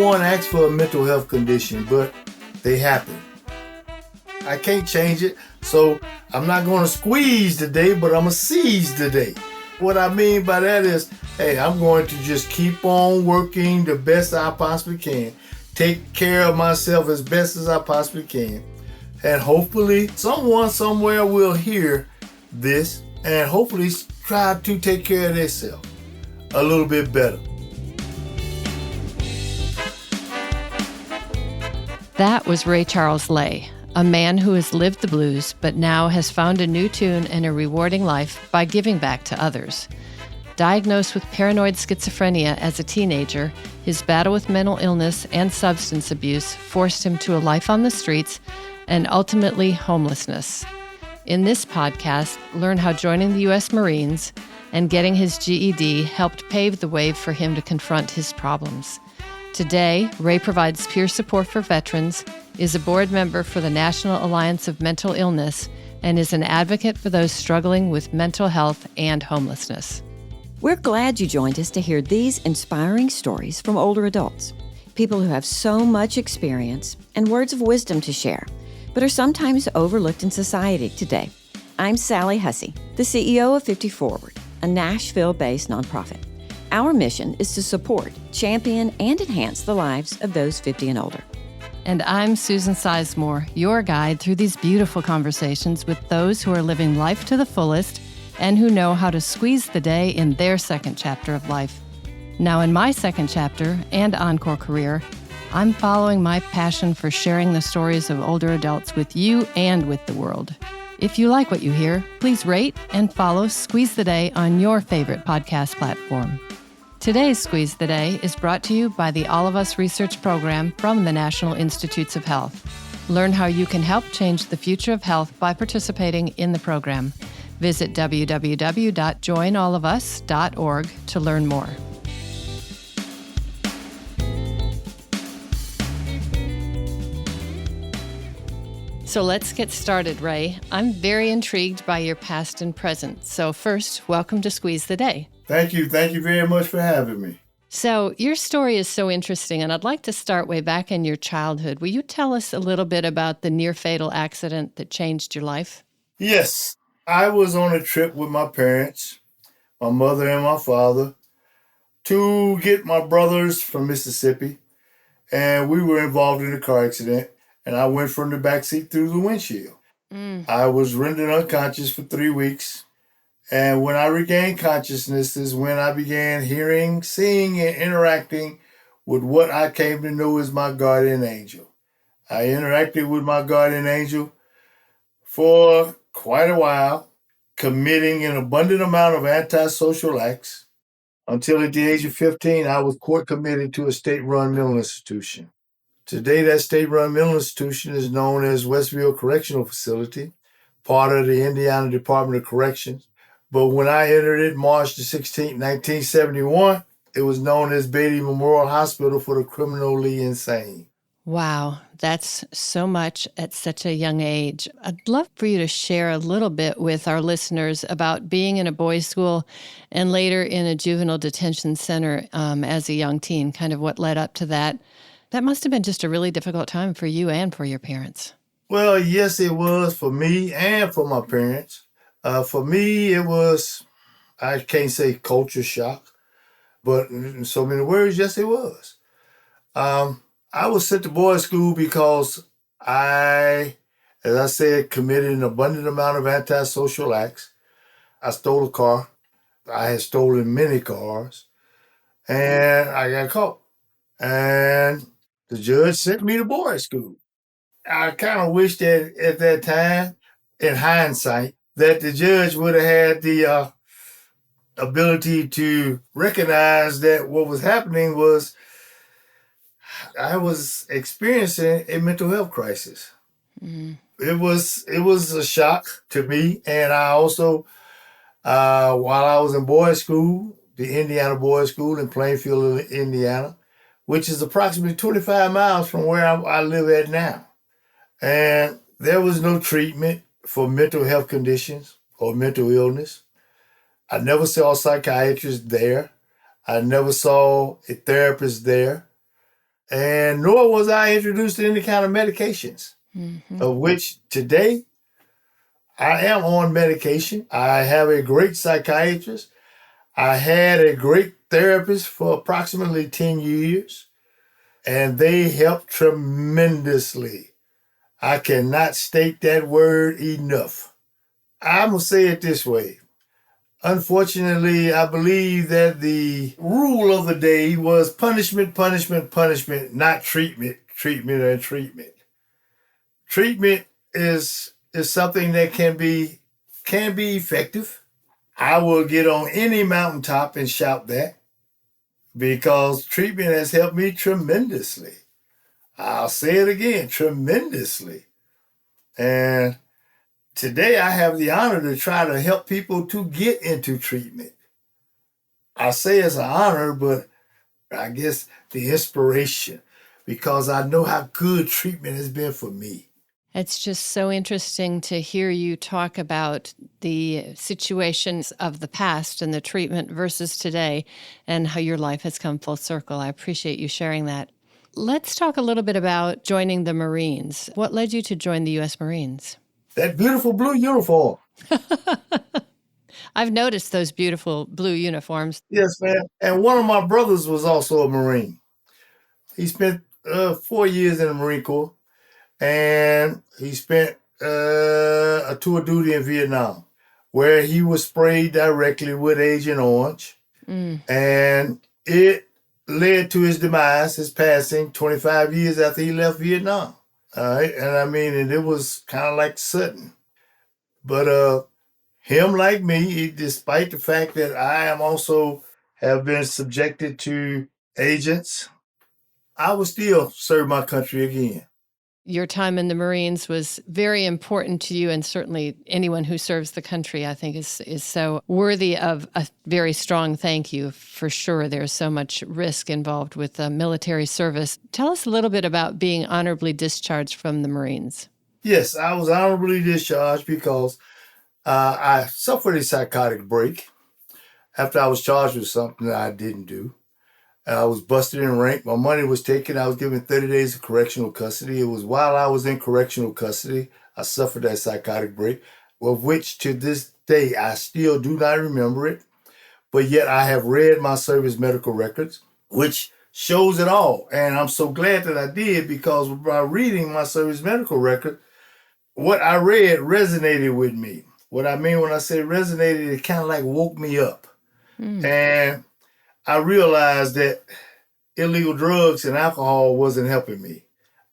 one asks for a mental health condition, but they happen. I can't change it, so I'm not going to squeeze today, but I'm going to seize today. What I mean by that is, hey, I'm going to just keep on working the best I possibly can, take care of myself as best as I possibly can, and hopefully someone somewhere will hear this and hopefully try to take care of themselves a little bit better. That was Ray Charles Lay, a man who has lived the blues but now has found a new tune and a rewarding life by giving back to others. Diagnosed with paranoid schizophrenia as a teenager, his battle with mental illness and substance abuse forced him to a life on the streets and ultimately homelessness. In this podcast, learn how joining the U.S. Marines and getting his GED helped pave the way for him to confront his problems. Today, Ray provides peer support for veterans, is a board member for the National Alliance of Mental Illness, and is an advocate for those struggling with mental health and homelessness. We're glad you joined us to hear these inspiring stories from older adults, people who have so much experience and words of wisdom to share, but are sometimes overlooked in society today. I'm Sally Hussey, the CEO of 50 Forward, a Nashville-based nonprofit. Our mission is to support, champion, and enhance the lives of those 50 and older. And I'm Susan Sizemore, your guide through these beautiful conversations with those who are living life to the fullest and who know how to squeeze the day in their second chapter of life. Now, in my second chapter and encore career, I'm following my passion for sharing the stories of older adults with you and with the world. If you like what you hear, please rate and follow Squeeze the Day on your favorite podcast platform. Today's Squeeze the Day is brought to you by the All of Us Research Program from the National Institutes of Health. Learn how you can help change the future of health by participating in the program. Visit www.joinallofus.org to learn more. So let's get started, Ray. I'm very intrigued by your past and present. So first, welcome to Squeeze the Day. Thank you. Thank you very much for having me. So your story is so interesting, and I'd like to start way back in your childhood. Will you tell us a little bit about the near-fatal accident that changed your life? Yes, I was on a trip with my parents, my mother and my father, to get my brothers from Mississippi, and we were involved in a car accident, and I went from the backseat through the windshield. I was rendered unconscious for 3 weeks. And when I regained consciousness is when I began hearing, seeing, and interacting with what I came to know as my guardian angel. I interacted with my guardian angel for quite a while, committing an abundant amount of antisocial acts, until at the age of 15, I was court committed to a state-run mental institution. Today, that state-run mental institution is known as Westville Correctional Facility, part of the Indiana Department of Corrections. But when I entered it March the 16th, 1971, it was known as Beatty Memorial Hospital for the Criminally Insane. Wow, that's so much at such a young age. I'd love for you to share a little bit with our listeners about being in a boys' school and later in a juvenile detention center as a young teen, kind of what led up to that. That must have been just a really difficult time for you and for your parents. Well, yes, it was for me and for my parents. For me, it was, I can't say culture shock, but in so many words, yes, it was. I was sent to boys' school because I, as I said, committed an abundant amount of antisocial acts. I stole a car. I had stolen many cars, and I got caught. And the judge sent me to boys' school. I kind of wished that at that time, in hindsight, that the judge would have had the ability to recognize that what was happening was I was experiencing a mental health crisis. Mm-hmm. It was a shock to me, and I also, while I was in boys' school, the Indiana Boys' School in Plainfield, Indiana, which is approximately 25 miles from where I live at now, and there was no treatment for mental health conditions or mental illness. I never saw a psychiatrist there. I never saw a therapist there. And nor was I introduced to any kind of medications, of which today I am on medication. I have a great psychiatrist. I had a great therapist for approximately 10 years, and they helped tremendously. I cannot state that word enough. I'm going to say it this way. Unfortunately, I believe that the rule of the day was punishment, punishment, punishment, not treatment, treatment, and treatment. Treatment is something that can be effective. I will get on any mountaintop and shout that because treatment has helped me tremendously. I'll say it again, tremendously. And today I have the honor to try to help people to get into treatment. I say it's an honor, but I guess the inspiration, because I know how good treatment has been for me. It's just so interesting to hear you talk about the situations of the past and the treatment versus today and how your life has come full circle. I appreciate you sharing that. Let's talk a little bit about joining the Marines. What led you to join the U.S. Marines? That beautiful blue uniform. I've noticed those beautiful blue uniforms. Yes, man. And one of my brothers was also a Marine. He spent 4 years in the Marine Corps, and he spent a tour of duty in Vietnam, where he was sprayed directly with Agent Orange, and it led to his demise, his passing, 25 years after he left Vietnam. All right, and I mean, and it was kind of like sudden, but him like me, despite the fact that I am also have been subjected to agents, I would still serve my country again. Your time in the Marines was very important to you, and certainly anyone who serves the country, I think, is so worthy of a very strong thank you. For sure, there's so much risk involved with military service. Tell us a little bit about being honorably discharged from the Marines. Yes, I was honorably discharged because I suffered a psychotic break after I was charged with something that I didn't do. I was busted in rank. My money was taken. I was given 30 days of correctional custody. It was while I was in correctional custody, I suffered that psychotic break, of which to this day, I still do not remember it. But yet I have read my service medical records, which shows it all. And I'm so glad that I did, because by reading my service medical record, what I read resonated with me. What I mean when I say resonated, it kind of like woke me up. And I realized that illegal drugs and alcohol wasn't helping me.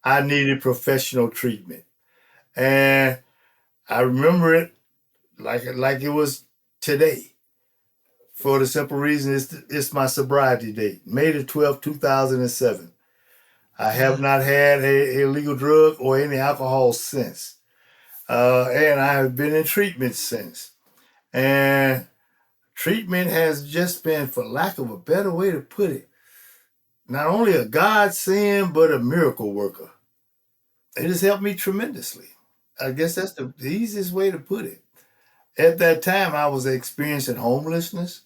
I needed professional treatment. And I remember it like it was today. For the simple reason it's my sobriety date, May the 12th, 2007. I have not had a illegal drug or any alcohol since. And I have been in treatment since. And treatment has just been, for lack of a better way to put it, not only a godsend, but a miracle worker. It has helped me tremendously. I guess that's the easiest way to put it. At that time, I was experiencing homelessness.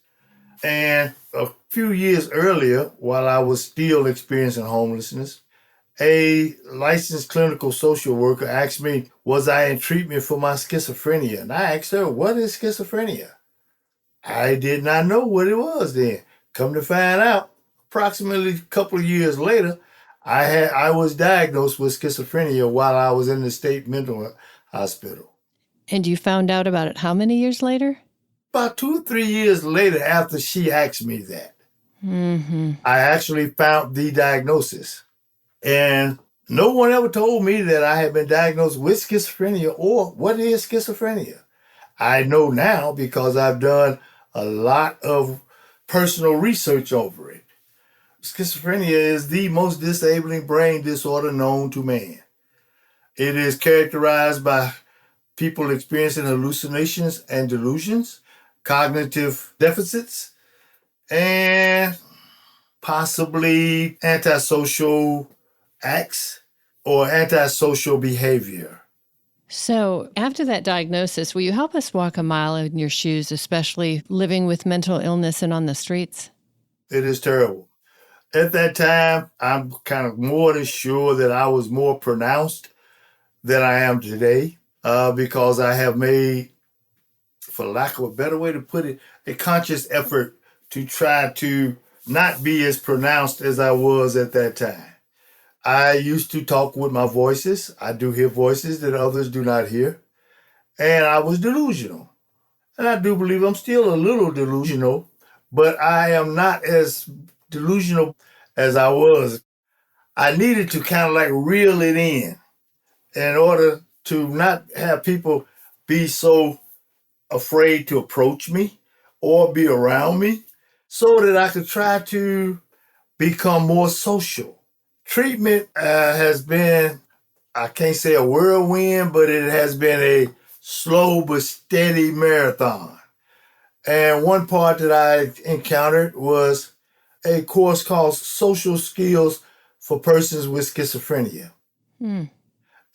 And a few years earlier, while I was still experiencing homelessness, a licensed clinical social worker asked me, was I in treatment for my schizophrenia? And I asked her, what is schizophrenia? I did not know what it was then. Come to find out, approximately a couple of years later, I was diagnosed with schizophrenia while I was in the state mental hospital. And you found out about it how many years later? About 2 or 3 years later, after she asked me that, I actually found the diagnosis. And no one ever told me that I had been diagnosed with schizophrenia or what is schizophrenia. I know now because I've done a lot of personal research over it. Schizophrenia is the most disabling brain disorder known to man. It is characterized by people experiencing hallucinations and delusions, cognitive deficits, and possibly antisocial acts or antisocial behavior. So after that diagnosis, will you help us walk a mile in your shoes, especially living with mental illness and on the streets? It is terrible. At that time, I'm kind of more than sure that I was more pronounced than I am today, because I have made, for lack of a better way to put it, a conscious effort to try to not be as pronounced as I was at that time. I used to talk with my voices. I do hear voices that others do not hear. And I was delusional. And I do believe I'm still a little delusional, but I am not as delusional as I was. I needed to kind of like reel it in order to not have people be so afraid to approach me or be around me, so that I could try to become more social. Treatment has been, I can't say a whirlwind, but it has been a slow but steady marathon. And one part that I encountered was a course called Social Skills for Persons with Schizophrenia. Hmm.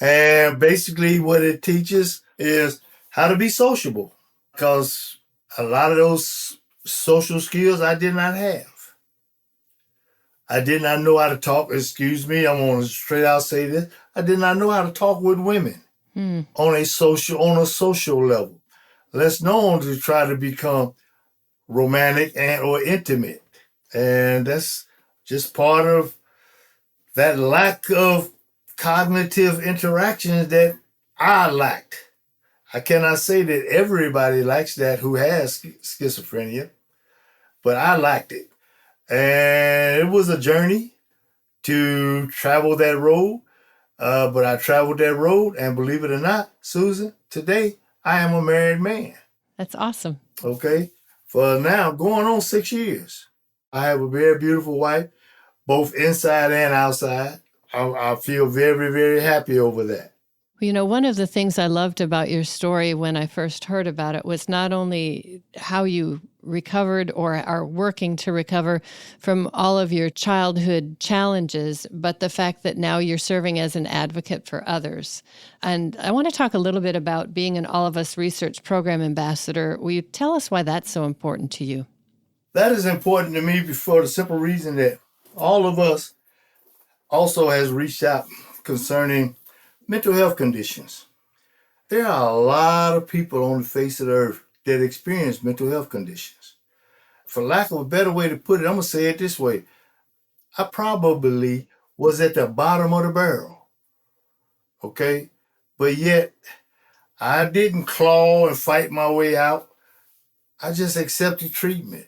And basically, what it teaches is how to be sociable, because a lot of those social skills I did not have. I did not know how to talk. Excuse me, I'm going to straight out say this. I did not know how to talk with women on a social level. Let's known to try to become romantic and or intimate. And that's just part of that lack of cognitive interactions that I lacked. I cannot say that everybody likes that who has schizophrenia, but I lacked it. And it was a journey to travel that road. But I traveled that road, and believe it or not, Susan, today I am a married man. That's awesome. Okay? For now, going on 6 years. I have a very beautiful wife, both inside and outside. I feel very, very happy over that. You know, one of the things I loved about your story when I first heard about it was not only how you recovered or are working to recover from all of your childhood challenges, but the fact that now you're serving as an advocate for others. And I want to talk a little bit about being an All of Us Research Program Ambassador. Will you tell us why that's so important to you? That is important to me for the simple reason that All of Us also has reached out concerning mental health conditions. There are a lot of people on the face of the earth that experience mental health conditions. For lack of a better way to put it, I'm going to say it this way. I probably was at the bottom of the barrel, okay? But yet, I didn't claw and fight my way out. I just accepted treatment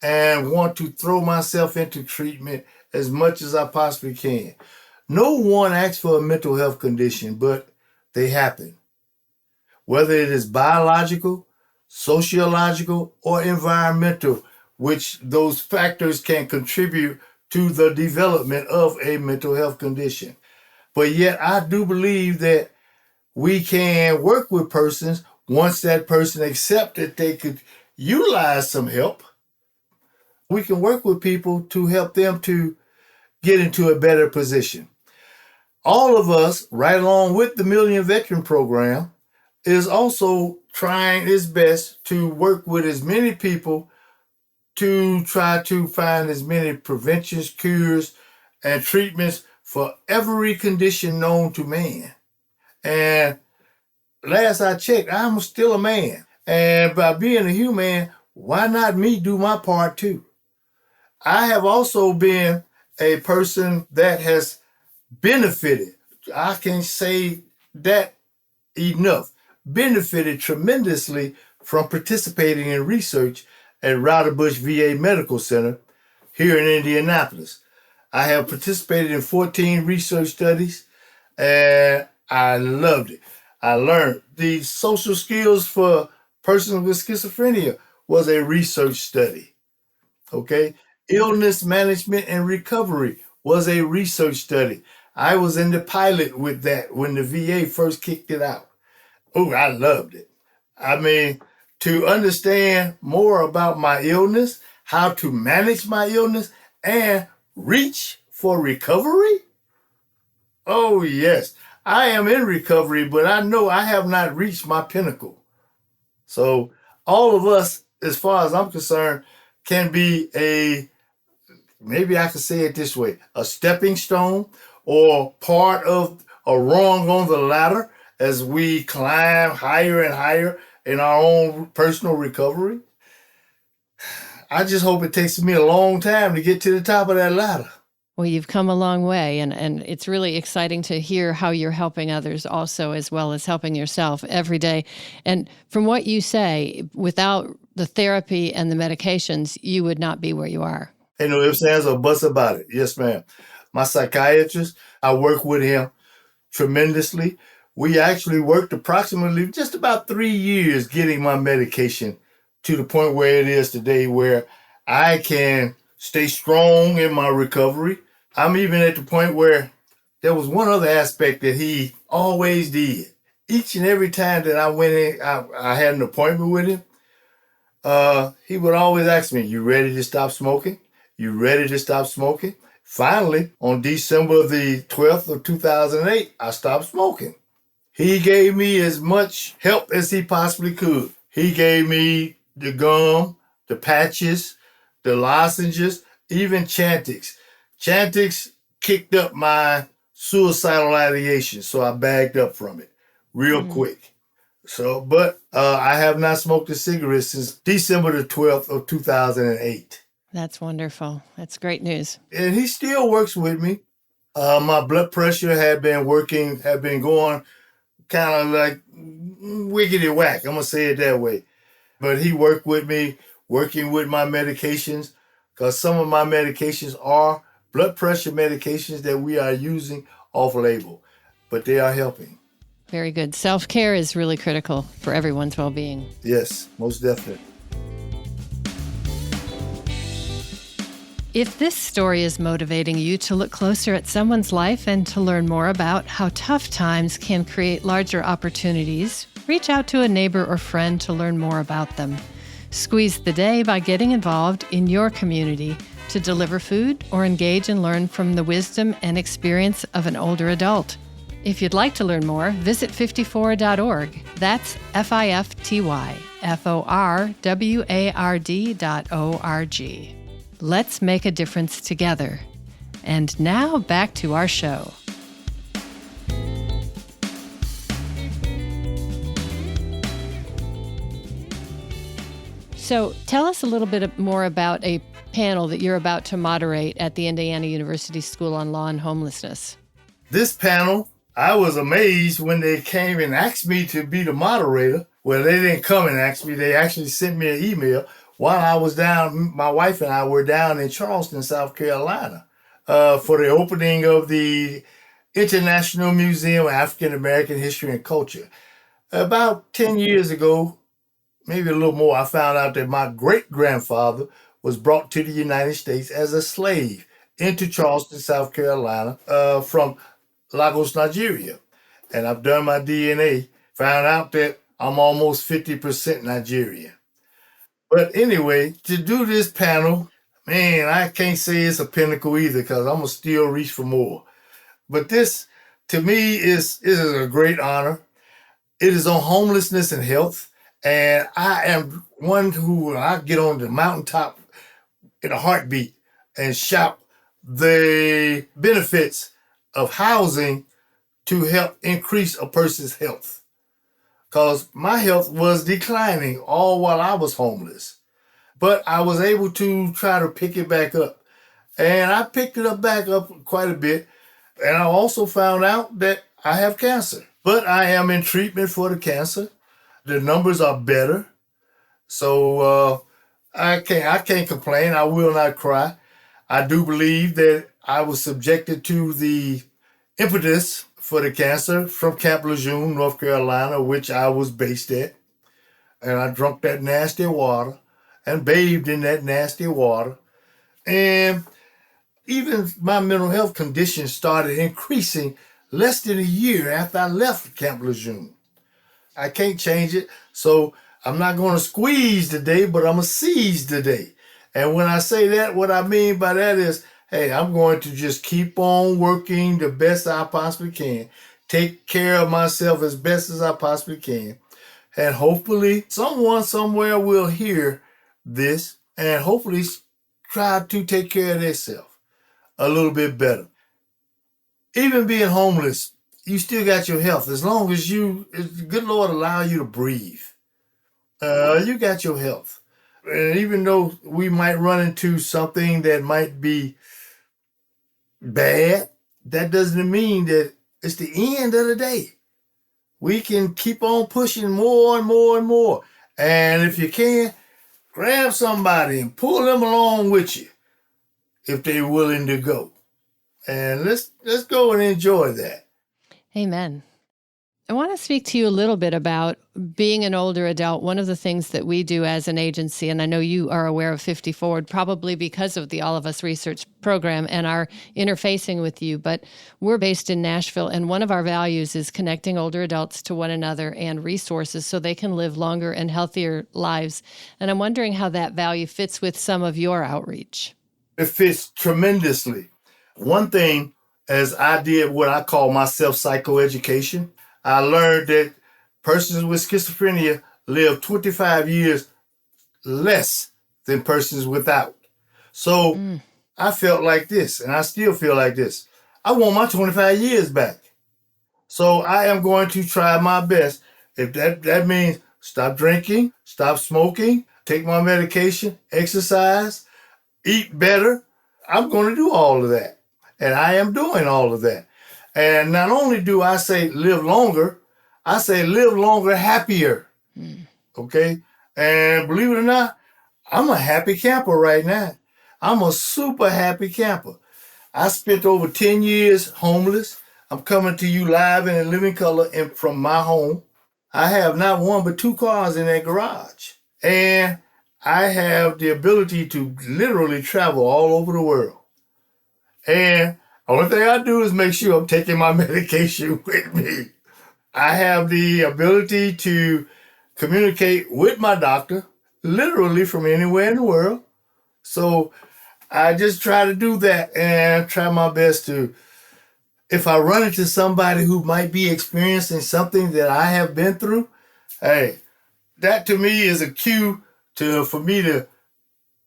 and want to throw myself into treatment as much as I possibly can. No one asks for a mental health condition, but they happen. Whether it is biological, sociological, or environmental, which those factors can contribute to the development of a mental health condition. But yet I do believe that we can work with persons once that person accepts that they could utilize some help. We can work with people to help them to get into a better position. All of us, right along with the Million Veteran Program, is also trying its best to work with as many people to try to find as many preventions, cures, and treatments for every condition known to man. And last I checked, I'm still a man. And by being a human, why not me do my part too? I have also been a person that has benefited. I can say that enough. Benefited tremendously from participating in research at Routerbush VA Medical Center here in Indianapolis. I have participated in 14 research studies, and I loved it. I learned the social skills for persons with schizophrenia was a research study. Okay. Illness management and recovery was a research study. I was in the pilot with that when the VA first kicked it out. Oh, I loved it. I mean, to understand more about my illness, how to manage my illness, and reach for recovery. Oh, yes. I am in recovery, but I know I have not reached my pinnacle. So all of us, as far as I'm concerned, can be a maybe I could say it this way, a stepping stone or part of a rung on the ladder as we climb higher and higher in our own personal recovery. I just hope it takes me a long time to get to the top of that ladder. Well, you've come a long way, and it's really exciting to hear how you're helping others also, as well as helping yourself every day. And from what you say, without the therapy and the medications, you would not be where you are. Ain't no ifs, ands, or buts about it. Yes, ma'am. My psychiatrist, I work with him tremendously. We actually worked approximately just about 3 years getting my medication to the point where it is today, where I can stay strong in my recovery. I'm even at the point where there was one other aspect that he always did. Each and every time that I went in, I had an appointment with him, he would always ask me, "You ready to stop smoking? You ready to stop smoking?" Finally, on December the 12th of 2008, I stopped smoking. He gave me as much help as he possibly could. He gave me the gum, the patches, the lozenges, even Chantix. Chantix kicked up my suicidal ideation, so I bagged up from it real quick. So, but I have not smoked a cigarette since December the 12th of 2008. That's wonderful. That's great news. And he still works with me. My blood pressure had been going kind of like wiggity whack. I'm going to say it that way. But he worked with me, working with my medications, because some of my medications are blood pressure medications that we are using off label, but they are helping. Very good. Self-care is really critical for everyone's well-being. Yes, most definitely. If this story is motivating you to look closer at someone's life and to learn more about how tough times can create larger opportunities, reach out to a neighbor or friend to learn more about them. Squeeze the day by getting involved in your community to deliver food or engage and learn from the wisdom and experience of an older adult. If you'd like to learn more, visit 54.org. That's FIFTY, Let's make a difference together. And now back to our show. So tell us a little bit more about a panel that you're about to moderate at the Indiana University School on Law and Homelessness. This panel, I was amazed when they came and asked me to be the moderator. Well, they didn't come and ask me. They actually sent me an email while I was down. My wife and I were down in Charleston, South Carolina, for the opening of the International Museum of African American History and Culture. About 10 years ago, maybe a little more, I found out that my great-grandfather was brought to the United States as a slave into Charleston, South Carolina, from Lagos, Nigeria. And I've done my DNA, found out that I'm almost 50% Nigerian. But anyway, to do this panel, man, I can't say it's a pinnacle either, because I'm going to still reach for more. But this, to me, is a great honor. It is on homelessness and health. And I am one who, I get on the mountaintop in a heartbeat and shout the benefits of housing to help increase a person's health. Because my health was declining all while I was homeless. But I was able to try to pick it back up. And I picked it back up quite a bit. And I also found out that I have cancer. But I am in treatment for the cancer. The numbers are better. So I can't complain. I will not cry. I do believe that I was subjected to the impetus for the cancer from Camp Lejeune, North Carolina, which I was based at. And I drank that nasty water and bathed in that nasty water. And even my mental health conditions started increasing less than a year after I left Camp Lejeune. I can't change it, so I'm not going to squeeze the day, but I'm going to seize the day. And when I say that, what I mean by that is, hey, I'm going to just keep on working the best I possibly can, take care of myself as best as I possibly can, and hopefully someone somewhere will hear this and hopefully try to take care of themselves a little bit better. Even being homeless, you still got your health. As long as the good Lord allow you to breathe, you got your health. And even though we might run into something that might be bad, that doesn't mean that it's the end of the day. We can keep on pushing more and more and more. And if you can, grab somebody and pull them along with you if they're willing to go. And let's go and enjoy that. Amen. I want to speak to you a little bit about being an older adult. One of the things that we do as an agency, and I know you are aware of 50 Forward, probably because of the All of Us Research program and our interfacing with you, but we're based in Nashville, and one of our values is connecting older adults to one another and resources so they can live longer and healthier lives. And I'm wondering how that value fits with some of your outreach. It fits tremendously. One thing, as I did what I call my self-psychoeducation, I learned that persons with schizophrenia live 25 years less than persons without. So I felt like this, and I still feel like this. I want my 25 years back. So I am going to try my best. If that means stop drinking, stop smoking, take my medication, exercise, eat better, I'm going to do all of that. And I am doing all of that. And not only do I say live longer, I say live longer, happier. Okay? And believe it or not, I'm a happy camper right now. I'm a super happy camper. I spent over 10 years homeless. I'm coming to you live and in living color from my home. I have not one but two cars in that garage. And I have the ability to literally travel all over the world. And the only thing I do is make sure I'm taking my medication with me. I have the ability to communicate with my doctor literally from anywhere in the world. So I just try to do that and try my best to, if I run into somebody who might be experiencing something that I have been through, hey, that to me is a cue for me to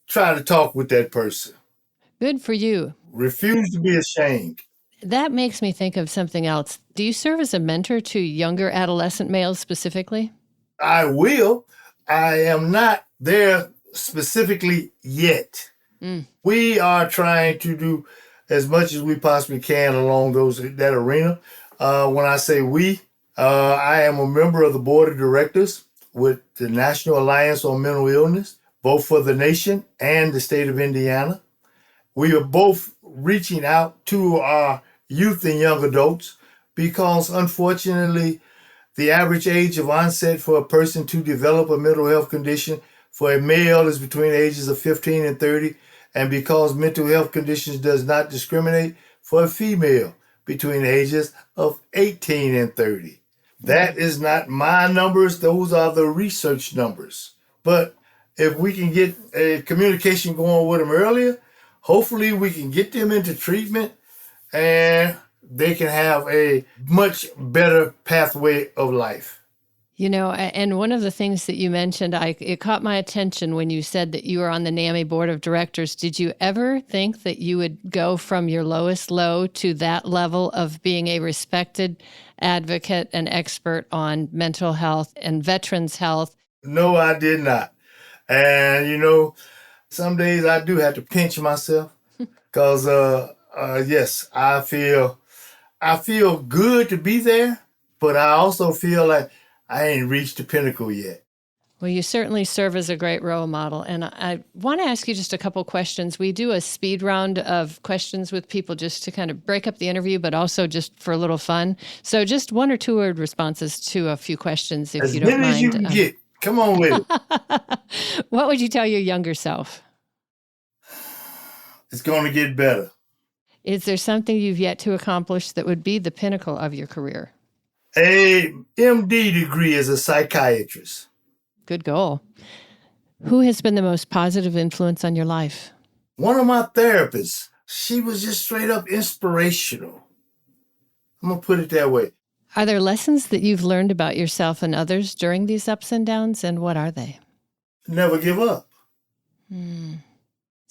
try to talk with that person. Good for you. Refuse to be ashamed. That makes me think of something else. Do you serve as a mentor to younger adolescent males specifically? I will. I am not there specifically yet. We are trying to do as much as we possibly can along that arena. When I say we, I am a member of the board of directors with the National Alliance on Mental Illness, both for the nation and the state of Indiana. We are both reaching out to our youth and young adults because, unfortunately, the average age of onset for a person to develop a mental health condition for a male is between the ages of 15 and 30, and because mental health conditions does not discriminate for a female between the ages of 18 and 30. That is not my numbers. Those are the research numbers. But if we can get a communication going with them earlier, hopefully we can get them into treatment and they can have a much better pathway of life. You know, and one of the things that you mentioned, it caught my attention when you said that you were on the NAMI board of directors. Did you ever think that you would go from your lowest low to that level of being a respected advocate and expert on mental health and veterans' health? No, I did not. And, you know, some days I do have to pinch myself because, yes, I feel good to be there, but I also feel like I ain't reached the pinnacle yet. Well, you certainly serve as a great role model. And I want to ask you just a couple questions. We do a speed round of questions with people just to kind of break up the interview, but also just for a little fun. So just 1 or 2 word responses to a few questions, if you don't mind. As many as you can get. Come on with it. What would you tell your younger self? It's going to get better. Is there something you've yet to accomplish that would be the pinnacle of your career? A MD degree as a psychiatrist. Good goal. Who has been the most positive influence on your life? One of my therapists. She was just straight up inspirational. I'm going to put it that way. Are there lessons that you've learned about yourself and others during these ups and downs, and what are they? Never give up.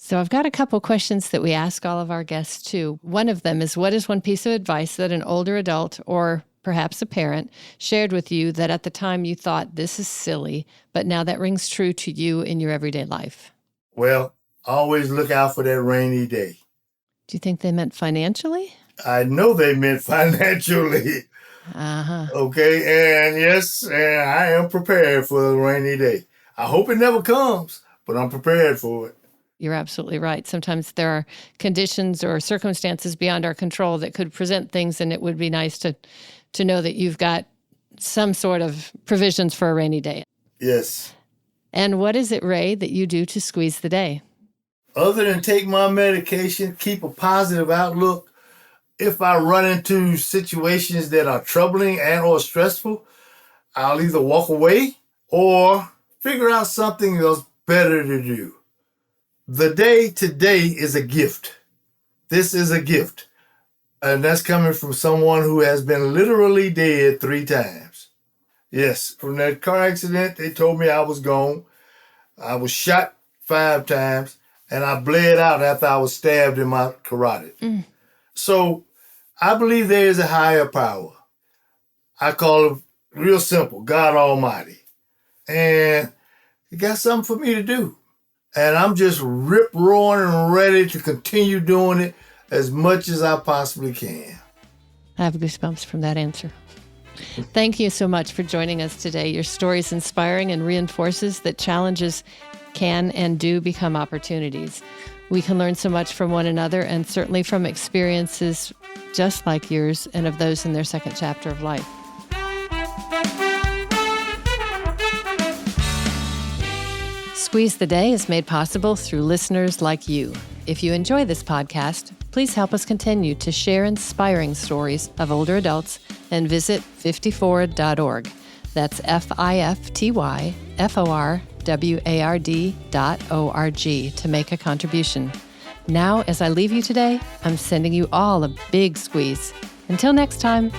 So I've got a couple questions that we ask all of our guests too. One of them is, what is one piece of advice that an older adult or perhaps a parent shared with you that at the time you thought this is silly, but now that rings true to you in your everyday life? Well, always look out for that rainy day. Do you think they meant financially? I know they meant financially. Uh-huh. Okay, and yes, and I am prepared for a rainy day. I hope it never comes, but I'm prepared for it. You're absolutely right. Sometimes there are conditions or circumstances beyond our control that could present things, and it would be nice to know that you've got some sort of provisions for a rainy day. Yes. And what is it, Ray, that you do to squeeze the day? Other than take my medication, keep a positive outlook. If I run into situations that are troubling and or stressful, I'll either walk away or figure out something else better to do. The day today is a gift. This is a gift. And that's coming from someone who has been literally dead 3 times. Yes, from that car accident, they told me I was gone. I was shot 5 times, and I bled out after I was stabbed in my carotid. So I believe there is a higher power. I call it real simple, God Almighty. And He got something for me to do. And I'm just rip-roaring and ready to continue doing it as much as I possibly can. I have goosebumps from that answer. Thank you so much for joining us today. Your story is inspiring and reinforces that challenges can and do become opportunities. We can learn so much from one another, and certainly from experiences just like yours and of those in their second chapter of life. Squeeze the Day is made possible through listeners like you. If you enjoy this podcast, please help us continue to share inspiring stories of older adults and visit 54ward.org. That's FIFTYFORWARD.org to make a contribution. Now, as I leave you today, I'm sending you all a big squeeze. Until next time.